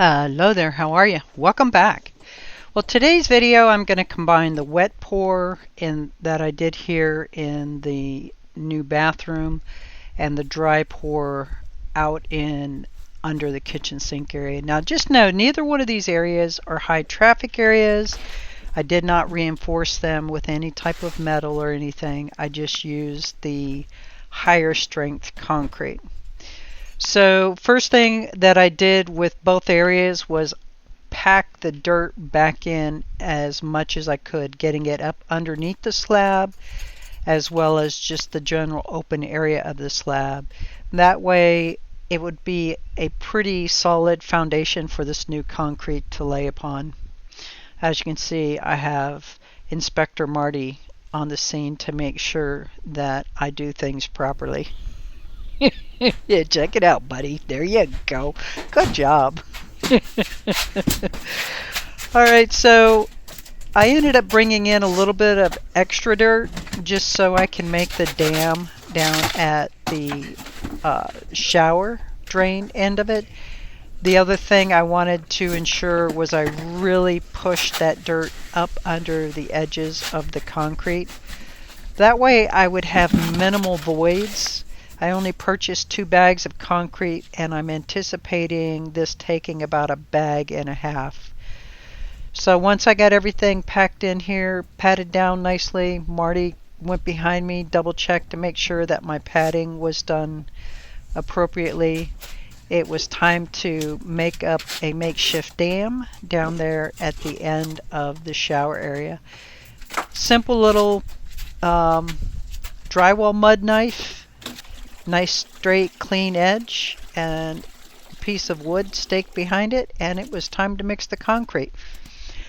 Hello there, how are you? Welcome back. Well, today's video I'm going to combine the wet pour that I did here in the new bathroom and the dry pour out in under the kitchen sink area. Now just know neither one of these areas are high traffic areas. I did not reinforce them with any type of metal or anything. I just used the higher strength concrete. So first thing that I did with both areas was pack the dirt back in as much as I could, getting it up underneath the slab as well as just the general open area of the slab. That way it would be a pretty solid foundation for this new concrete to lay upon. As you can see, I have Inspector Marty on the scene to make sure that I do things properly. Yeah, check it out, buddy. There you go. Good job. Alright, so I ended up bringing in a little bit of extra dirt just so I can make the dam down at the shower drain end of it. The other thing I wanted to ensure was I really pushed that dirt up under the edges of the concrete. That way I would have minimal voids. I only purchased 2 bags of concrete and I'm anticipating this taking about a bag and a half. So once I got everything packed in here, patted down nicely, Marty went behind me, double checked to make sure that my padding was done appropriately. It was time to make up a makeshift dam down there at the end of the shower area. Simple little drywall mud knife. Nice straight clean edge and a piece of wood staked behind it, and it was time to mix the concrete.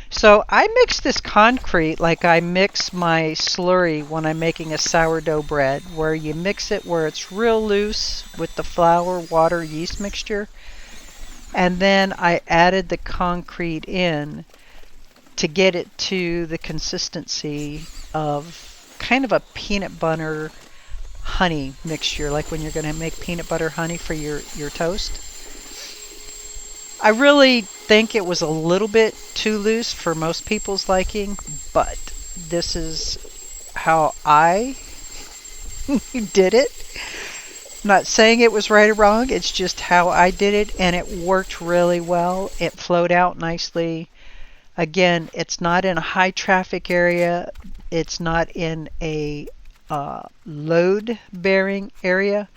So I mix this concrete like I mix my slurry when I'm making a sourdough bread, where you mix it where it's real loose with the flour, water, yeast mixture, and then I added the concrete in to get it to the consistency of kind of a peanut butter honey mixture, like when you're going to make peanut butter honey for your toast. I really think it was a little bit too loose for most people's liking, but this is how I did it. I'm not saying it was right or wrong, it's just how I did it, and it worked really well. It flowed out nicely. Again, it's not in a high traffic area, it's not in a load bearing area,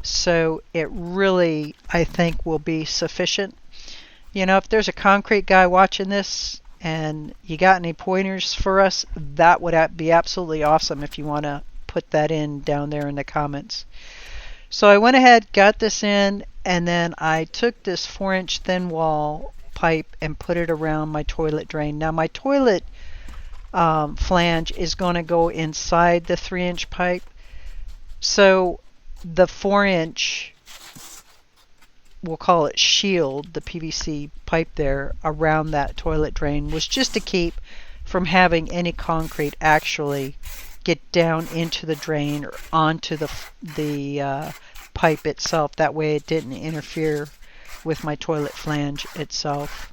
so it really, I think, will be sufficient. You know, if there's a concrete guy watching this and you got any pointers for us, that would be absolutely awesome if you want to put that in down there in the comments. So I went ahead, got this in, and then I took this 4-inch thin wall pipe and put it around my toilet drain. Now my toilet flange is going to go inside the 3-inch pipe, so the 4-inch, we'll call it shield, the PVC pipe there around that toilet drain, was just to keep from having any concrete actually get down into the drain or onto the pipe itself. That way it didn't interfere with my toilet flange itself.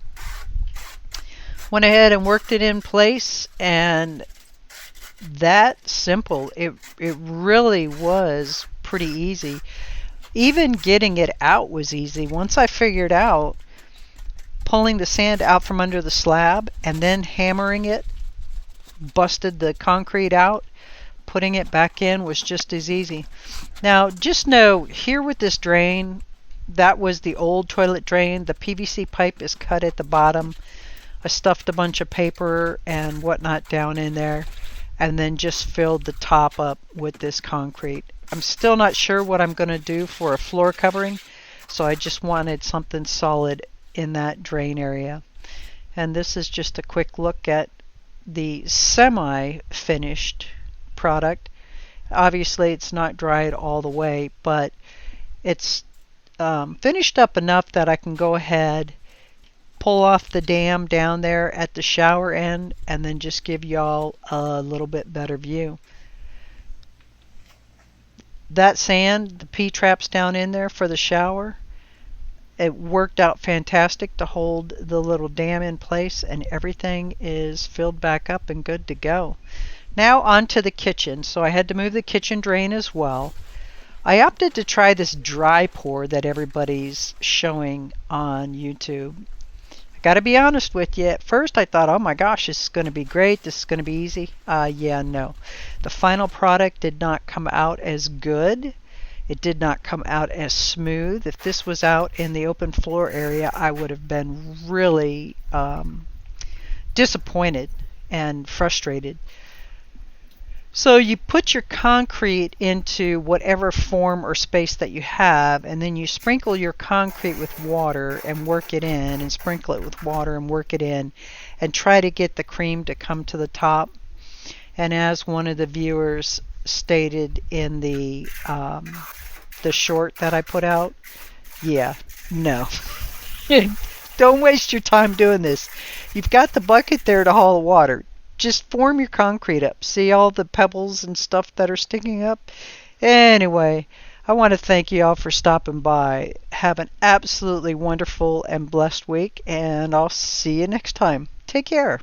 Went ahead and worked it in place, and that simple. It really was pretty easy. Even getting it out was easy. Once I figured out pulling the sand out from under the slab and then hammering it, busted the concrete out, putting it back in was just as easy. Now just know, here with this drain, that was the old toilet drain. The PVC pipe is cut at the bottom. I stuffed a bunch of paper and whatnot down in there and then just filled the top up with this concrete. I'm still not sure what I'm going to do for a floor covering, so I just wanted something solid in that drain area. And this is just a quick look at the semi-finished product. Obviously it's not dried all the way, but it's finished up enough that I can go ahead, pull off the dam down there at the shower end, and then just give y'all a little bit better view. That sand, the P-traps down in there for the shower, it worked out fantastic to hold the little dam in place, and everything is filled back up and good to go. Now on to the kitchen. So I had to move the kitchen drain as well. I opted to try this dry pour that everybody's showing on YouTube. I got to be honest with you. At first I thought, oh my gosh, this is going to be great. This is going to be easy. Yeah, no. The final product did not come out as good. It did not come out as smooth. If this was out in the open floor area, I would have been really disappointed and frustrated. So you put your concrete into whatever form or space that you have, and then you sprinkle your concrete with water and work it in, and sprinkle it with water and work it in, and try to get the cream to come to the top. And as one of the viewers stated in the short that I put out, yeah, no. Don't waste your time doing this. You've got the bucket there to haul the water. Just form your concrete up. See all the pebbles and stuff that are sticking up? Anyway, I want to thank you all for stopping by. Have an absolutely wonderful and blessed week, and I'll see you next time. Take care.